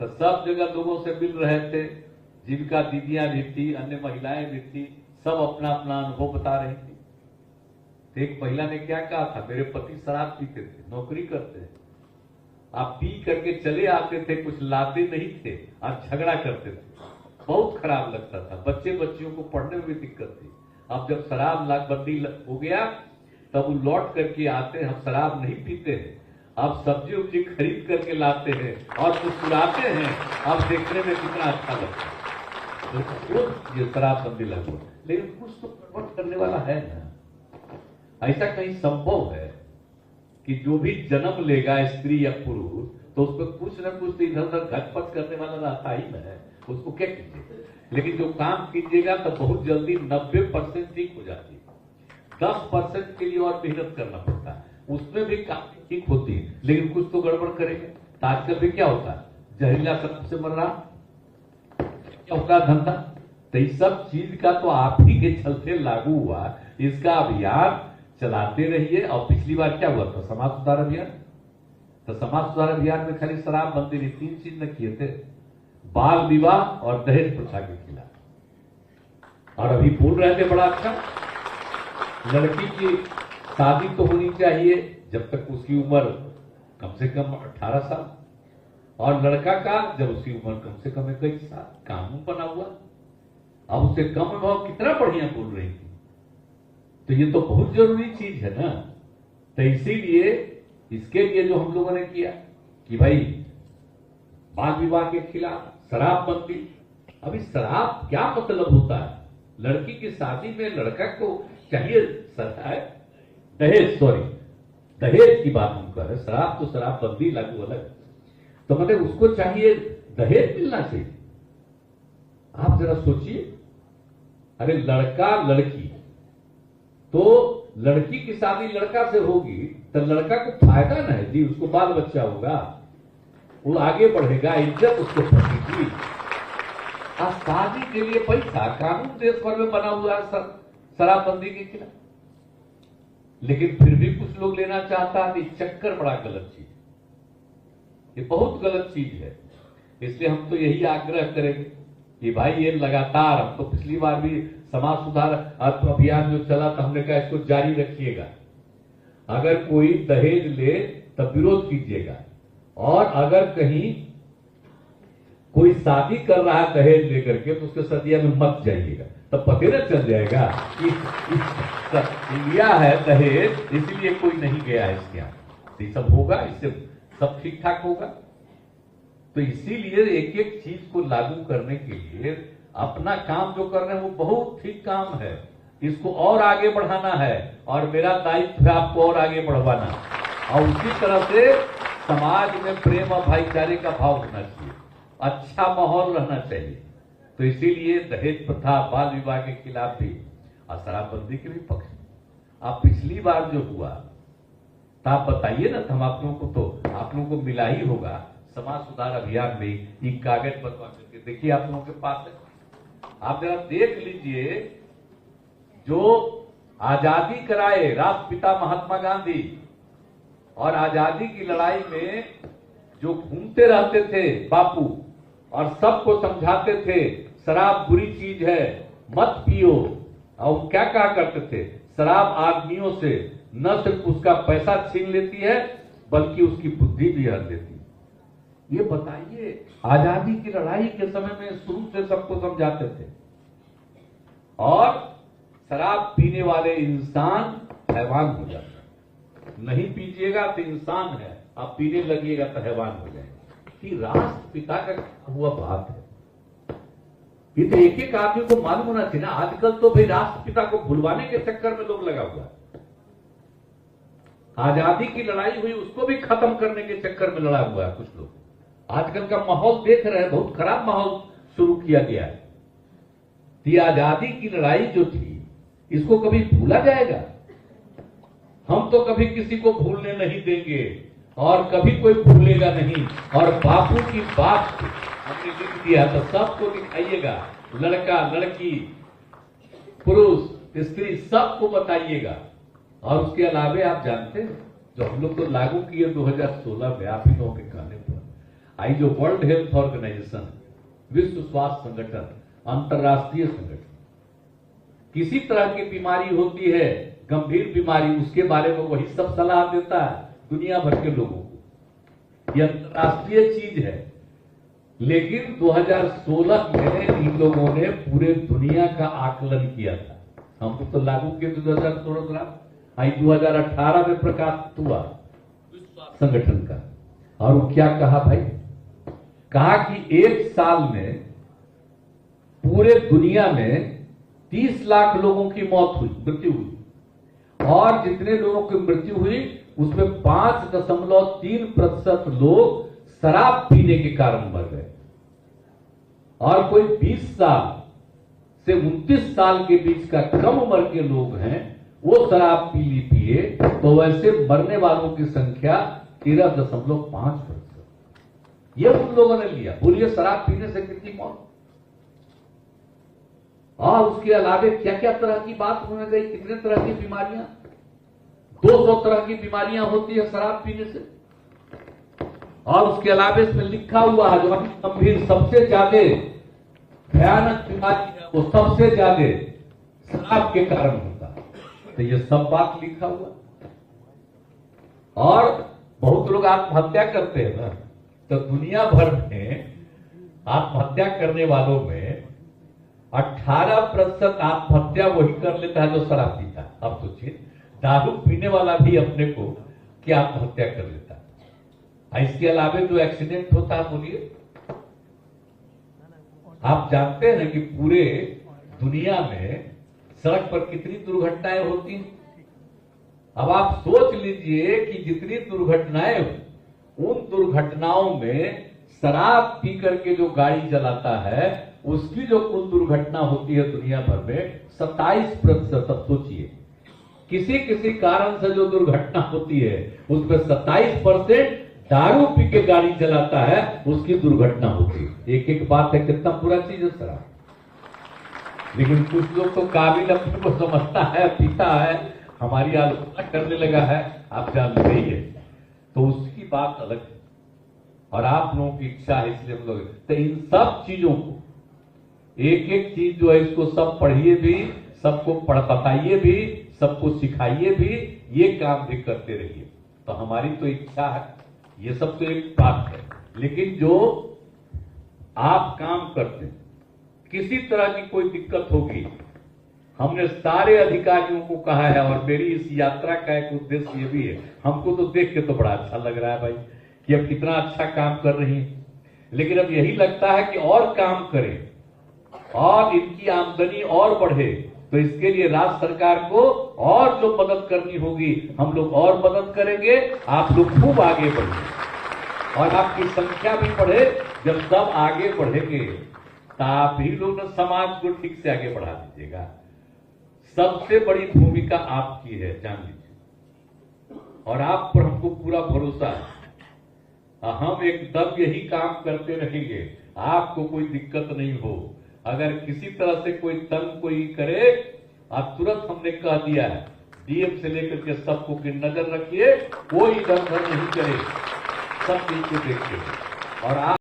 तो सब जगह लोगों से मिल रहे थे, जिनका दीदियां भी थी, अन्य महिलाएं भी थी, सब अपना अपना अनुभव बता रही थी। तो एक महिला ने क्या कहा था, मेरे पति शराब पीते थे, नौकरी करते थे, आप पी करके चले आते थे, कुछ लाते नहीं थे और झगड़ा करते थे, बहुत खराब लगता था, बच्चे बच्चियों को पढ़ने में भी दिक्कत थी। अब जब शराब बंदी हो गया तब वो लौट करके आते हैं, हम शराब नहीं पीते हैं, अब सब्जी उब्जी खरीद करके लाते हैं और मुस्कुराते हैं, अब देखने में कितना अच्छा लगता है। तो ये शराब बंदी लागू, लेकिन कुछ तो गड़बड़ करने वाला है ना। ऐसा कहीं संभव है कि जो भी जन्म लेगा स्त्री या पुरुष, तो उसमें कुछ न कुछ तो इधर उधर घटपट करने वाला रहता ही न है, उसको क्या कीजिए। लेकिन जो काम कीजिएगा तो बहुत जल्दी 90% ठीक हो जाती है, 10% के लिए और मेहनत करना पड़ता है, उसमें भी काफी ठीक होती है, लेकिन कुछ तो गड़बड़ करेंगे। तो आजकल भी क्या होता है, जहरीला शब्द से मर रहा, क्या होता है धंधा। तो इस सब चीज का तो आप ही के चलते लागू हुआ, इसका अभियान चलाते रहिए। और पिछली बार क्या हुआ था, समाज सुधार अभियान। तो समाज सुधार अभियान में खाली शराब बंदी नहीं, 3 चीज न किए थे, बाल विवाह और दहेज प्रथा के खिलाफ। और अभी बोल रहे थे बड़ा अच्छा, लड़की की शादी तो होनी चाहिए जब तक उसकी उम्र कम से कम 18 साल, और लड़का का जब उसकी उम्र कम से कम 21 साल। कानून बना हुआ, अब उससे कम अनुभव, कितना बढ़िया बोल रही थी। तो ये तो बहुत जरूरी चीज है ना। तो इसीलिए इसके लिए जो हम लोगों ने किया कि भाई बाल विवाह के खिलाफ, शराब बंदी। अभी शराब क्या मतलब होता है, लड़की की शादी में लड़का को चाहिए दहेज, दहेज की बात हम कर रहे हैं, शराब तो शराब बंदी लागू अलग। तो मतलब उसको चाहिए दहेज मिलना चाहिए। आप जरा सोचिए, अरे लड़का लड़की, तो लड़की की शादी लड़का से होगी तो लड़का को फायदा ना है जी, उसको बाल बच्चा होगा, वो आगे बढ़ेगा, इज्जत उसको बढ़ेगी। आज शादी के लिए पैसा, कानून देश भर में बना हुआ है शराबबंदी के खिलाफ, लेकिन फिर भी कुछ लोग लेना चाहता है। चक्कर बड़ा गलत चीज, ये बहुत गलत चीज है। इसलिए हम तो यही आग्रह करेंगे कि भाई ये लगातार, हम तो पिछली बार भी समाज सुधार अभियान जो चला था, हमने कहा इसको जारी रखिएगा। अगर कोई दहेज ले तब विरोध कीजिएगा, और अगर कहीं कोई शादी कर रहा है दहेज लेकर के तो उसके सदिया में मत जाइएगा, तब पता न चल जाएगा कि लिया है दहेज, इसलिए कोई नहीं गया इसके यहाँ। ये सब होगा, इससे सब ठीक ठाक होगा। तो इसीलिए एक एक चीज को लागू करने के लिए अपना काम जो कर रहे हैं वो बहुत ठीक काम है, इसको और आगे बढ़ाना है, और मेरा दायित्व है आपको और आगे बढ़वाना। और उसी तरह से समाज में प्रेम और भाईचारे का भाव होना चाहिए, अच्छा माहौल रहना चाहिए। तो इसीलिए दहेज प्रथा, बाल विवाह के खिलाफ भी और शराबबंदी के भी पक्ष में। आप पिछली बार जो हुआ तो आप बताइए ना, हम आप लोगों को, तो आप लोगों को मिला ही होगा समाज सुधार अभियान में ये कागज बनवा करके, देखिए आप लोगों के पास है, आप जरा देख लीजिए। जो आजादी कराए राष्ट्रपिता महात्मा गांधी, और आजादी की लड़ाई में जो घूमते रहते थे बापू और सबको समझाते थे शराब बुरी चीज है, मत पियो, और क्या कहा करते थे, शराब आदमियों से न सिर्फ उसका पैसा छीन लेती है बल्कि उसकी बुद्धि भी हर देती है। ये बताइए, आजादी की लड़ाई के समय में शुरू से सबको समझाते थे। और शराब पीने वाले इंसान हैवान हो जाता है, नहीं पीजिएगा तो इंसान है, आप पीने लगिएगा तो हैवान हो जाएगा। कि राष्ट्रपिता का हुआ बात है, ये तो एक एक आदमी को मालूम होना चाहिए ना। आजकल तो भाई राष्ट्रपिता को भुलवाने के चक्कर में लोग लगा हुआ है, आजादी की लड़ाई हुई उसको भी खत्म करने के चक्कर में लड़ा हुआ है कुछ लोग। आजकल का माहौल देख रहे हैं, बहुत खराब माहौल शुरू किया गया है। ये आजादी की लड़ाई जो थी, इसको कभी भूला जाएगा? हम तो कभी किसी को भूलने नहीं देंगे और कभी कोई भूलेगा नहीं। और बापू की बात हमने लिख दिया तो सबको दिखाइएगा, लड़का लड़की पुरुष स्त्री सबको बताइएगा। और उसके अलावे आप जानते हैं, जो हम लोग तो लागू किए 2016 में, आप ही लोगों के कहने पर, आई जो वर्ल्ड हेल्थ ऑर्गेनाइजेशन, विश्व स्वास्थ्य संगठन, अंतर्राष्ट्रीय संगठन, किसी तरह की बीमारी होती है, गंभीर बीमारी, उसके बारे में वही सब सलाह देता है दुनिया भर के लोगों को। यह अंतर्राष्ट्रीय चीज है। लेकिन 2016 में इन लोगों ने पूरे दुनिया का आकलन किया था। हमको तो लागू किए 2016, 2018 में प्रकाशित हुआ संगठन का। और वो क्या कहा भाई? कहा कि एक साल में पूरे दुनिया में 30 लाख लोगों की मृत्यु हुई, और जितने लोगों की मृत्यु हुई उसमें 5.3% लोग शराब पीने के कारण मर गए। और कोई 20 साल से 29 साल के बीच का कम उम्र के लोग हैं, वो शराब पिए तो वैसे मरने वालों की संख्या 13.5%। ये उन लोगों ने लिया। बोलिए शराब पीने से कितनी मौत, और उसके अलावे क्या क्या तरह की बात होने गई, कितने तरह की बीमारियां, 200 तरह की बीमारियां होती है शराब पीने से। और उसके अलावा इसमें लिखा हुआ है जो गंभीर सबसे ज्यादा भयानक बीमारी है वो सबसे ज्यादा शराब के कारण होता है। तो ये सब बात लिखा हुआ। और बहुत लोग आत्महत्या करते हैं ना, तो दुनिया भर में आत्महत्या करने वालों में 18% आत्महत्या वही कर लेता है जो शराब पीता है। अब सोचिए, दारू पीने वाला भी अपने को क्या आत्महत्या कर लेता है। इसके अलावा जो एक्सीडेंट होता है, बोलिए आप जानते हैं कि पूरे दुनिया में सड़क पर कितनी दुर्घटनाएं होती हैं। अब आप सोच लीजिए कि जितनी दुर्घटनाएं, उन दुर्घटनाओं में शराब पी करके जो गाड़ी चलाता है उसकी जो कुल दुर्घटना होती है दुनिया भर में 27%। अब सोचिए, किसी किसी कारण से जो दुर्घटना होती है उसमें 27% दारू पी के गाड़ी चलाता है उसकी दुर्घटना होती है। एक एक बात है, कितना बुरा चीज है शराब। लेकिन कुछ लोग तो काबिल अपने को समझता है, पीता है, हमारी आलोचना करने लगा है, आप जानते ही है, तो उसकी बात अलग है। और आप लोगों की इच्छा है इसलिए हम लोग, तो इन सब चीजों को एक एक चीज जो है इसको सब पढ़िए भी, सबको बताइए भी, सबको सिखाइए भी, ये काम भी करते रहिए। तो हमारी तो इच्छा है, ये सब तो एक बात है। लेकिन जो आप काम करते हैं, किसी तरह की कोई दिक्कत होगी, हमने सारे अधिकारियों को कहा है। और मेरी इस यात्रा का एक उद्देश्य ये भी है, हमको तो देख के तो बड़ा अच्छा लग रहा है भाई कि अब कितना अच्छा काम कर रही है, लेकिन अब यही लगता है कि और काम करें और इनकी आमदनी और बढ़े। तो इसके लिए राज्य सरकार को और जो मदद करनी होगी हम लोग और मदद करेंगे। आप लोग खूब आगे बढ़े और आपकी संख्या भी बढ़े। जब सब आगे बढ़ेंगे तो आप ही लोग न समाज को ठीक से आगे बढ़ा दीजिएगा। सबसे बड़ी भूमिका आपकी है, जान लीजिए, और आप पर हमको पूरा भरोसा है। हम एकदम यही काम करते रहेंगे, आपको कोई दिक्कत नहीं हो। अगर किसी तरह से कोई तंग कोई करे, आप तुरंत हमने कह दिया है डीएम से लेकर के सबको कि नजर रखिए, कोई इधर उधर नहीं करे, सब चीज को देखिए। और आप